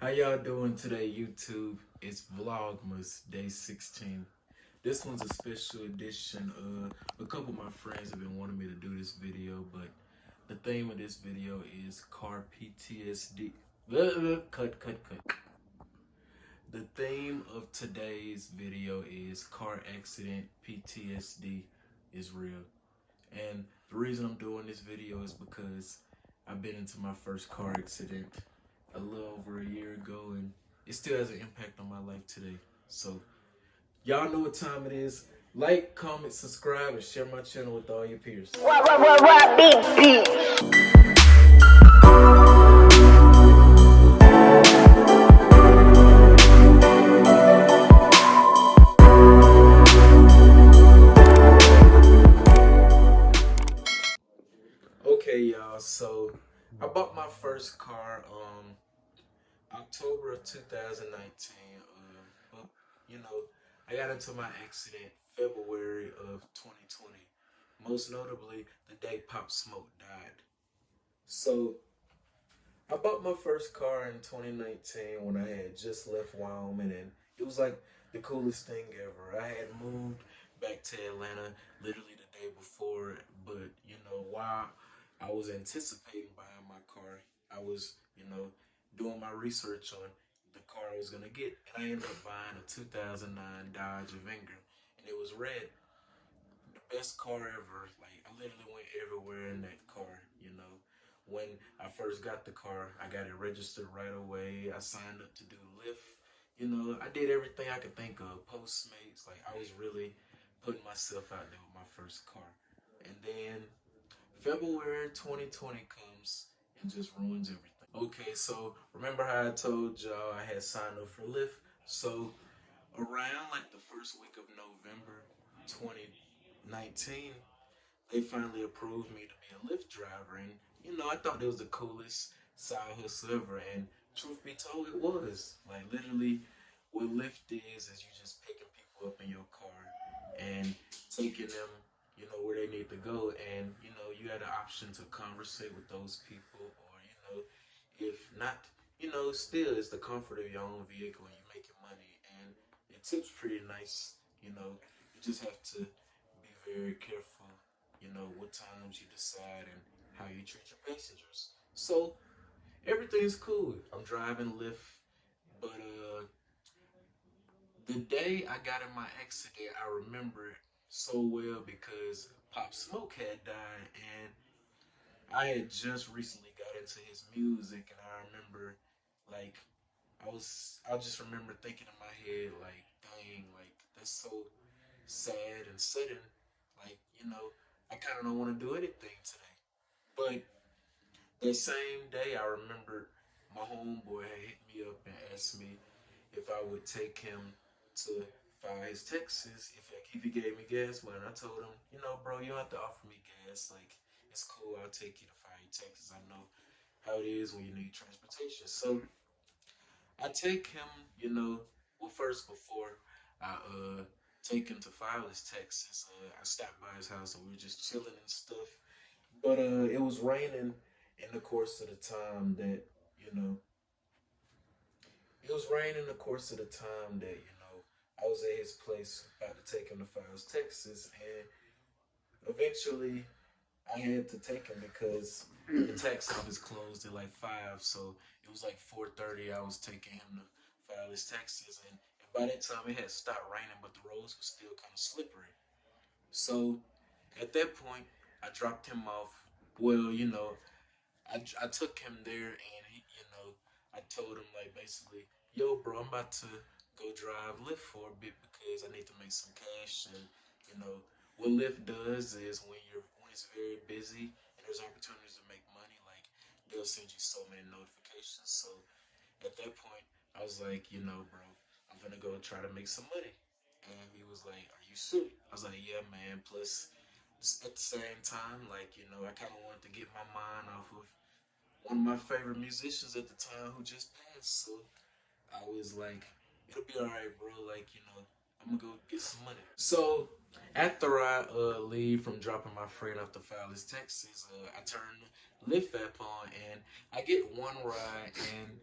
How y'all doing today, YouTube? It's Vlogmas, day 16. This one's a special edition. A couple of my friends have been wanting me to do this video, but the theme of this video is car PTSD. Cut. The theme of today's video is car accident PTSD is real. And the reason I'm doing this video is because I've been into my first car accident a little over a year ago, and it still has an impact on my life today. So y'all know what time it is. Like, comment, subscribe, and share my channel with all your peers. Beep. Okay, y'all, so I bought my first car October of 2019. But you know, I got into my accident February of 2020. Most notably, the day Pop Smoke died. So I bought my first car in 2019 when I had just left Wyoming, and it was like the coolest thing ever. I had moved back to Atlanta literally the day before, but you know, while I was anticipating buying my car, I was, doing my research on the car I was gonna get, and I ended up buying a 2009 Dodge Avenger, and it was red. The best car ever. Like, I literally went everywhere in that car, When I first got the car, I got it registered right away. I signed up to do Lyft. I did everything I could think of. Postmates. Like, I was really putting myself out there with my first car. And then February 2020 comes and just ruins everything. Okay, so remember how I told y'all I had signed up for Lyft? So around like the first week of November 2019, they finally approved me to be a Lyft driver. And, I thought it was the coolest side hustle ever. And truth be told, it was. Like, literally, what Lyft is you just picking people up in your car and taking them, where they need to go. And, you had the option to conversate with those people, or, if not, still it's the comfort of your own vehicle and you're making money. And it tips pretty nice. You just have to be very careful, what times you decide and how you treat your passengers. So everything's cool. I'm driving Lyft, but the day I got in my accident, I remember it so well because Pop Smoke had died, and I had just recently got into his music, and I remember, like, I just remember thinking in my head, like, dang, like, that's so sad and sudden. Like, I kind of don't want to do anything today. But that same day, I remember my homeboy had hit me up and asked me if I would take him to file his taxes if he gave me gas money. I told him, bro, you don't have to offer me gas. Like, it's cool. I'll take you to file your taxes. I know how it is when you need transportation. So I take him, first before I take him to file his taxes, I stopped by his house and we were just chilling and stuff. But it was raining in the course of the time that, you know, it was raining in the course of the time that, I was at his place about to take him to file his taxes, and eventually I had to take him because the tax office closed at like 5, so it was like 4:30. I was taking him to file his taxes, and by that time it had stopped raining, but the roads were still kind of slippery. So at that point, I dropped him off. Well, I took him there, and I told him, like, basically, yo, bro, I'm about to go drive Lyft for a bit because I need to make some cash. And what Lyft does is when it's very busy and there's opportunities to make money, like, they'll send you so many notifications. So at that point, I was like, bro, I'm gonna go try to make some money. And he was like, are you sure? I was like, yeah, man. Plus, at the same time, like, I kind of wanted to get my mind off of one of my favorite musicians at the time who just passed. So I was like, it'll be alright, bro. Like, I'm gonna go get some money. So after I leave from dropping my friend off to file his taxes, I turn the Lyft app on and I get one ride, and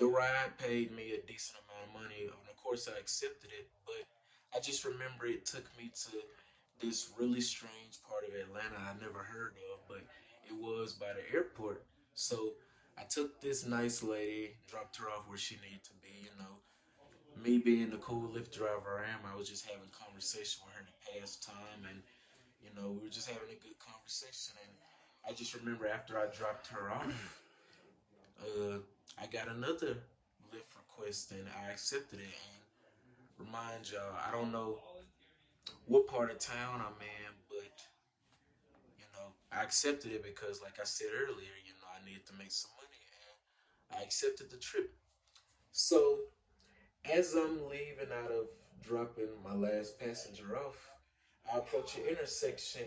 The ride paid me a decent amount of money, and of course I accepted it. But I just remember it took me to this really strange part of Atlanta I never heard of, but it was by the airport. So I took this nice lady, dropped her off where she needed to be. Me being the cool Lyft driver I am, I was just having conversation with her to pass time, and we were just having a good conversation. And I just remember after I dropped her off, uh, I got another Lyft request, and I accepted it. And remind y'all, I don't know what part of town I'm in, but I accepted it because, like I said earlier, I needed to make some money, and I accepted the trip. So as I'm leaving out of dropping my last passenger off, I approach an intersection,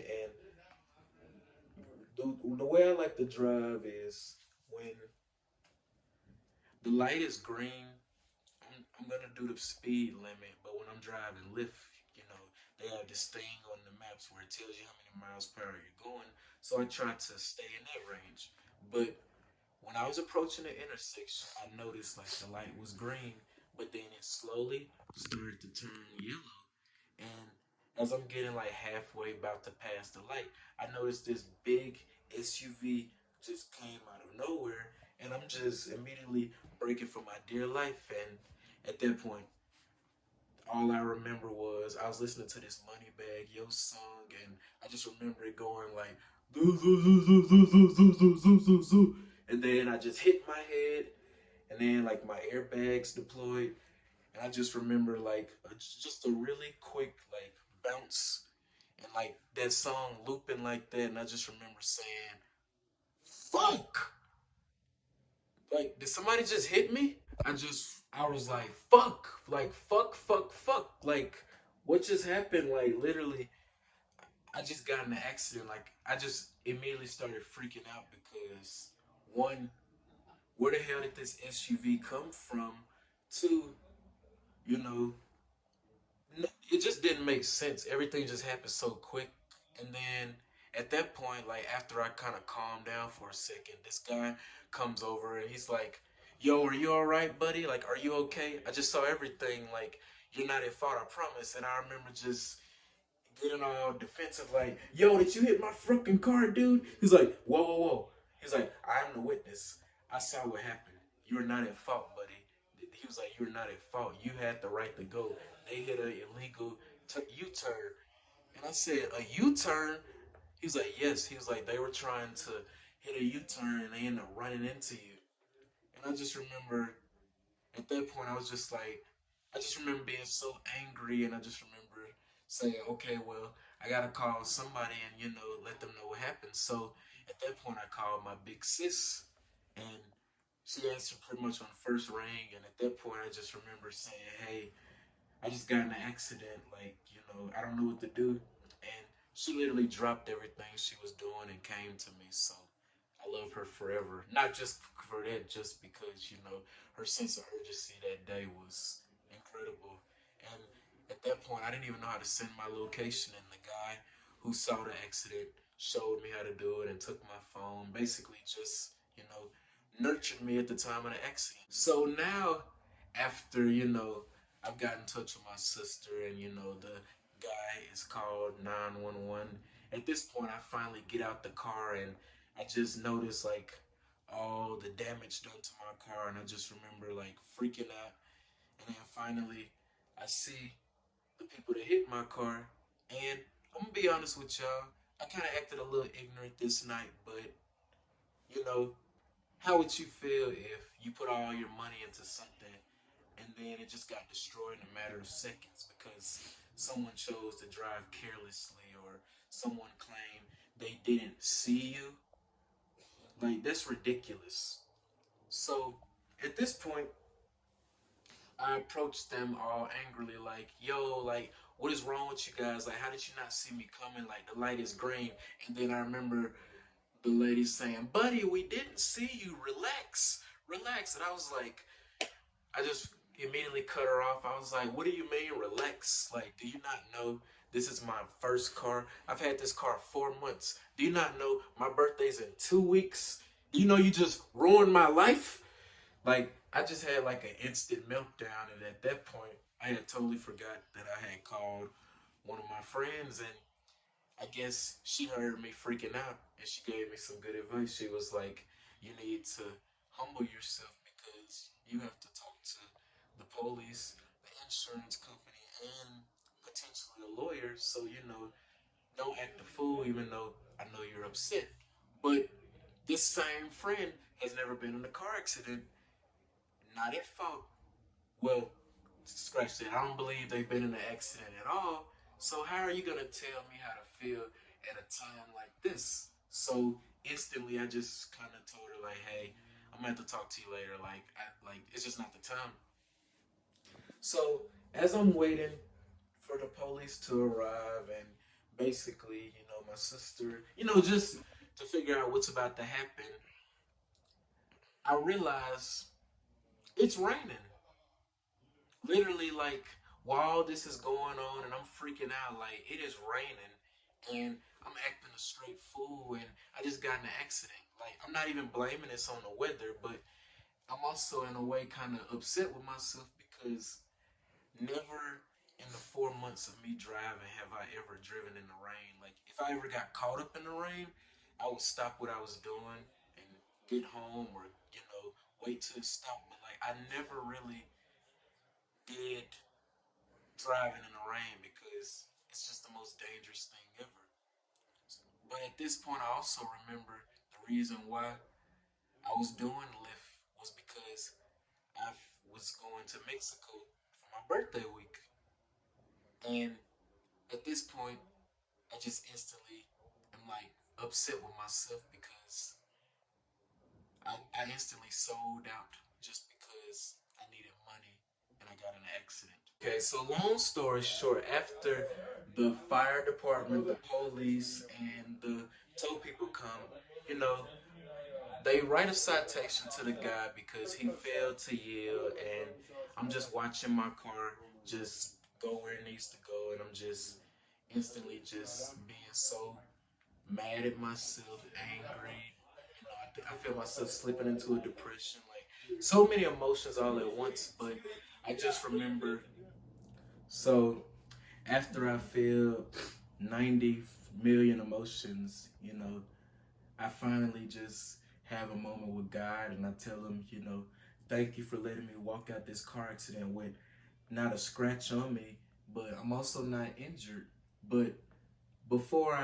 and the way I like to drive is when the light is green. I'm gonna do the speed limit, but when I'm driving Lyft, they have this thing on the maps where it tells you how many miles per hour you're going. So I try to stay in that range. But when I was approaching the intersection, I noticed like the light was green, but then it slowly started to turn yellow. And as I'm getting like halfway about to pass the light, I noticed this big SUV just came out of nowhere, and I'm just immediately braking for my dear life. And at that point, all I remember was I was listening to this Moneybag Yo song, and I just remember it going like zoo, zoo, zoo, zoo, zoo, zoo, zoo, zoo, zoo, zoo, zoo. And then I just hit my head, and then like my airbags deployed, and I just remember like just a really quick like bounce, and like that song looping like that, and I just remember saying, "Fuck!" Like, did somebody just hit me? I was like, fuck, like, fuck, fuck, fuck. Like, what just happened? Like, literally, I just got in an accident. Like, I just immediately started freaking out because, one, where the hell did this SUV come from? Two, you know, it just didn't make sense. Everything just happened so quick. And then at that point, like after I kind of calmed down for a second, this guy comes over and he's like, "Yo, are you all right, buddy? Like, are you okay? I just saw everything. Like, you're not at fault, I promise." And I remember just getting all defensive, like, "Yo, did you hit my fucking car, dude?" He's like, "Whoa, whoa, whoa." He's like, "I am the witness. I saw what happened. You're not at fault, buddy." He was like, "You're not at fault. You had the right to go. They hit an illegal U-turn." And I said, "A U-turn?" He was like, "Yes." He was like, "They were trying to hit a U-turn and they ended up running into you." And I just remember at that point, I just remember being so angry, and I just remember saying, "Okay, well, I gotta call somebody and let them know what happened." So at that point, I called my big sis, and she answered pretty much on the first ring. And at that point, I just remember saying, "Hey, I just got in an accident. Like, I don't know what to do." And she literally dropped everything she was doing and came to me. So I love her forever. Not just for that, just because, her sense of urgency that day was incredible. And at that point, I didn't even know how to send my location. And the guy who saw the accident showed me how to do it and took my phone. Basically, just, nurtured me at the time of the accident. So now, after, I've got in touch with my sister, and the guy is called 911. At this point, I finally get out the car, and I just noticed like all the damage done to my car, and I just remember like freaking out. And then finally, I see the people that hit my car, and I'm gonna be honest with y'all, I kind of acted a little ignorant this night, but you know, how would you feel if you put all your money into something and then it just got destroyed in a matter of seconds because someone chose to drive carelessly, or someone claimed they didn't see you? Like, that's ridiculous. So at this point, I approached them all angrily, like, "Yo, like, what is wrong with you guys? Like, how did you not see me coming? Like, the light is green." And then I remember the lady saying, "Buddy, we didn't see you. Relax, relax." And I was like, I just immediately cut her off. I was like, "What do you mean, relax? Like, do you not know this is my first car? I've had this car 4 months. Do you not know my birthday's in 2 weeks? Do you know you just ruined my life?" Like, I just had like an instant meltdown, and at that point, I had totally forgot that I had called one of my friends, and I guess she heard me freaking out, and she gave me some good advice. She was like, "You need to humble yourself because you have to talk to the police, the insurance company, and potentially a lawyer. So don't act a fool, even though I know you're upset." But this same friend has never been in a car accident, not at fault. Well, scratch that. I don't believe they've been in an accident at all. So how are you gonna tell me how to feel at a time like this? So instantly, I just kind of told her like, "Hey, I'm gonna have to talk to you later. Like it's just not the time." So as I'm waiting for the police to arrive, and basically, my sister, just to figure out what's about to happen, I realize it's raining. Literally, like, while this is going on and I'm freaking out, like, it is raining and I'm acting a straight fool, and I just got in an accident. Like, I'm not even blaming this on the weather, but I'm also in a way kind of upset with myself because never in the 4 months of me driving have I ever driven in the rain. Like, if I ever got caught up in the rain, I would stop what I was doing and get home, or wait till it stopped. But like, I never really did driving in the rain because it's just the most dangerous thing ever. But at this point, I also remember the reason why I was doing Lyft was because I was going to Mexico for my birthday week. And at this point, I just instantly am like upset with myself because I instantly sold out just because I needed money and I got in an accident. Okay, so long story short, after the fire department, the police, and the tow people come, you know, they write a citation to the guy because he failed to yield, and I'm just watching my car just go where it needs to go, and I'm just instantly just being so mad at myself, angry. I feel myself slipping into a depression, like so many emotions all at once. But I just remember, so after I feel 90 million emotions, I finally just have a moment with God, and I tell him, thank you for letting me walk out this car accident with not a scratch on me, but I'm also not injured. But before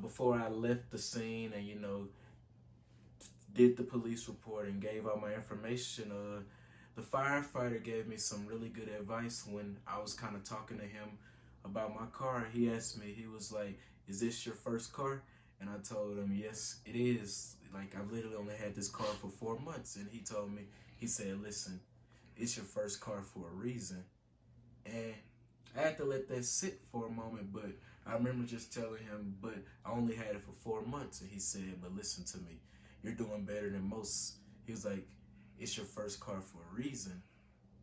before I left the scene and, did the police report and gave out my information, the firefighter gave me some really good advice when I was kind of talking to him about my car. He asked me, he was like, "Is this your first car?" And I told him, "Yes, it is. Like, I've literally only had this car for 4 months." And he told me, he said, "Listen, it's your first car for a reason." And I had to let that sit for a moment, but I remember just telling him, "But I only had it for 4 months." And he said, "But listen to me, you're doing better than most." He was like, "It's your first car for a reason."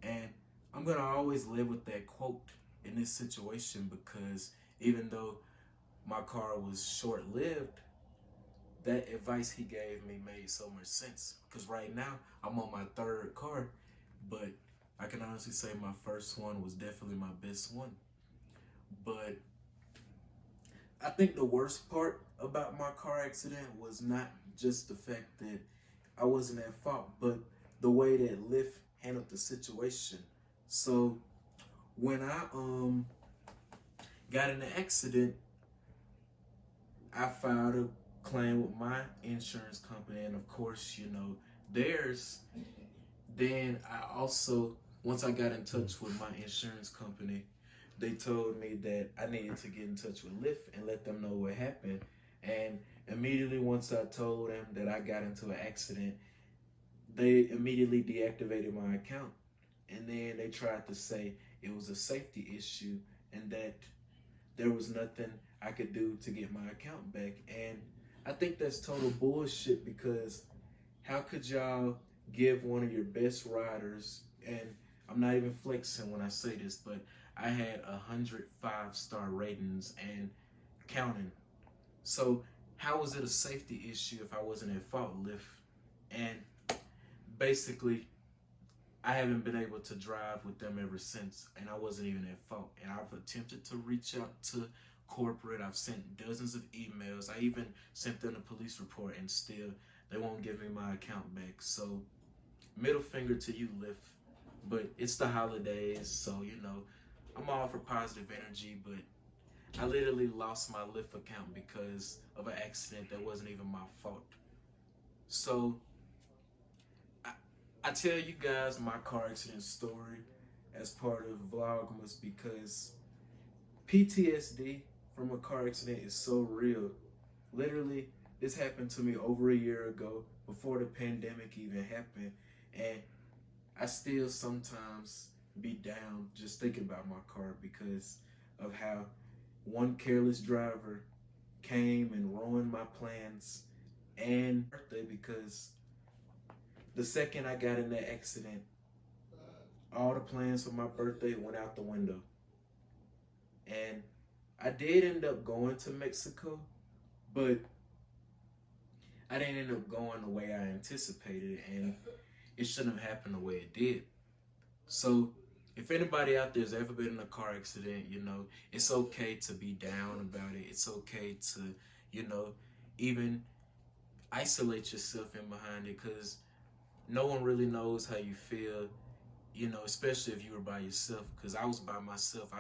And I'm going to always live with that quote in this situation because even though my car was short lived, that advice he gave me made so much sense. Because right now, I'm on my third car, but I can honestly say my first one was definitely my best one. But I think the worst part about my car accident was not just the fact that I wasn't at fault, but the way that Lyft handled the situation. So when I got in the accident, I filed a claim with my insurance company, and of course, theirs. Then I also, once I got in touch with my insurance company, they told me that I needed to get in touch with Lyft and let them know what happened. And immediately once I told them that I got into an accident, they immediately deactivated my account. And then they tried to say it was a safety issue and that there was nothing I could do to get my account back. And I think that's total bullshit because how could y'all give one of your best riders, and I'm not even flexing when I say this, but I had 105-star ratings and counting. So how was it a safety issue if I wasn't at fault, Lyft? And basically, I haven't been able to drive with them ever since, and I wasn't even at fault. And I've attempted to reach out to corporate. I've sent dozens of emails. I even sent them a police report, and still they won't give me my account back. So middle finger to you, Lyft. But it's the holidays, so you know, I'm all for positive energy, but I literally lost my Lyft account because of an accident that wasn't even my fault. So I tell you guys my car accident story as part of Vlogmas because PTSD from a car accident is so real. Literally, this happened to me over a year ago, before the pandemic even happened, and I still sometimes be down just thinking about my car because of how one careless driver came and ruined my plans and birthday, because the second I got in that accident, all the plans for my birthday went out the window. And I did end up going to Mexico, but I didn't end up going the way I anticipated, and it shouldn't have happened the way it did. So if anybody out there's ever been in a car accident, you know, it's okay to be down about it. It's okay to, you know, even isolate yourself in behind it, because no one really knows how you feel, you know, especially if you were by yourself, because I was by myself.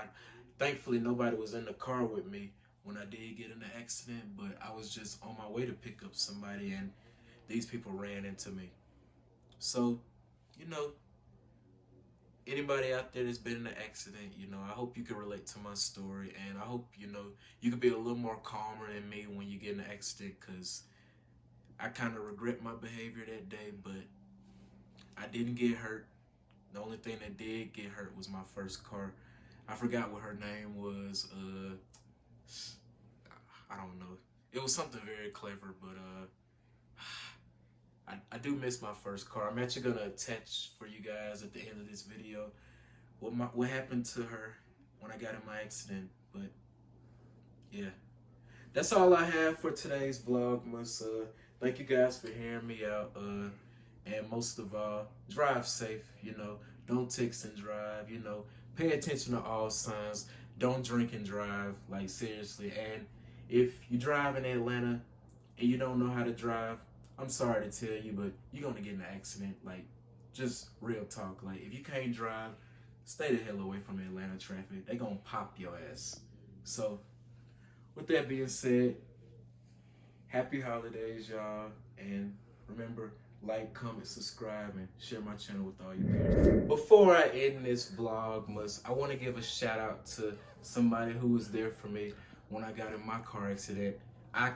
Thankfully, nobody was in the car with me when I did get in the accident, but I was just on my way to pick up somebody, and these people ran into me. So, you know, anybody out there that's been in an accident, you know, I hope you can relate to my story, and I hope, you know, you can be a little more calmer than me when you get in an accident, because I kind of regret my behavior that day, but I didn't get hurt. The only thing that did get hurt was my first car. I forgot what her name was. I don't know. It was something very clever, but I do miss my first car. I'm actually gonna attach for you guys at the end of this video what happened to her when I got in my accident. But yeah, that's all I have for today's Vlogmas. Thank you guys for hearing me out. And most of all, drive safe. You know, don't text and drive. You know, pay attention to all signs. Don't drink and drive. Like, seriously. And if you drive in Atlanta and you don't know how to drive, I'm sorry to tell you, but you're gonna get in an accident. Like, just real talk. Like, if you can't drive, stay the hell away from Atlanta traffic. They gonna pop your ass. So, with that being said, happy holidays, y'all. And remember, like, comment, subscribe, and share my channel with all your peers. Before I end this Vlogmas, I want to give a shout out to somebody who was there for me when I got in my car accident.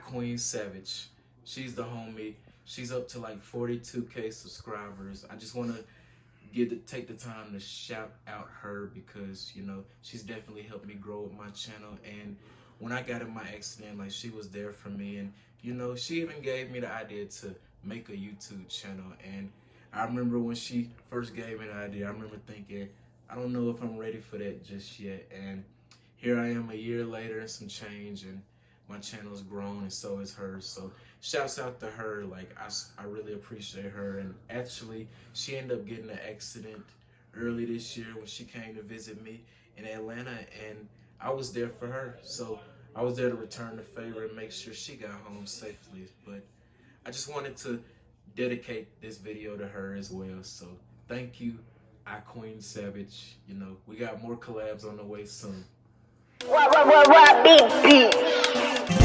Queen Savage. She's the homie. She's up to like 42K subscribers. I just want to take the time to shout out her, because, you know, she's definitely helped me grow with my channel. And when I got in my accident, like, she was there for me, and, you know, she even gave me the idea to make a YouTube channel. And I remember when she first gave me the idea, I remember thinking, I don't know if I'm ready for that just yet. And here I am a year later and some change, and my channel's grown, and so is hers. So shouts out to her. Like, I really appreciate her. And actually, she ended up getting an accident early this year when she came to visit me in Atlanta, and I was there for her. So I was there to return the favor and make sure she got home safely. But I just wanted to dedicate this video to her as well. So thank you, Queen Savage. You know, we got more collabs on the way soon. What, beep, beep.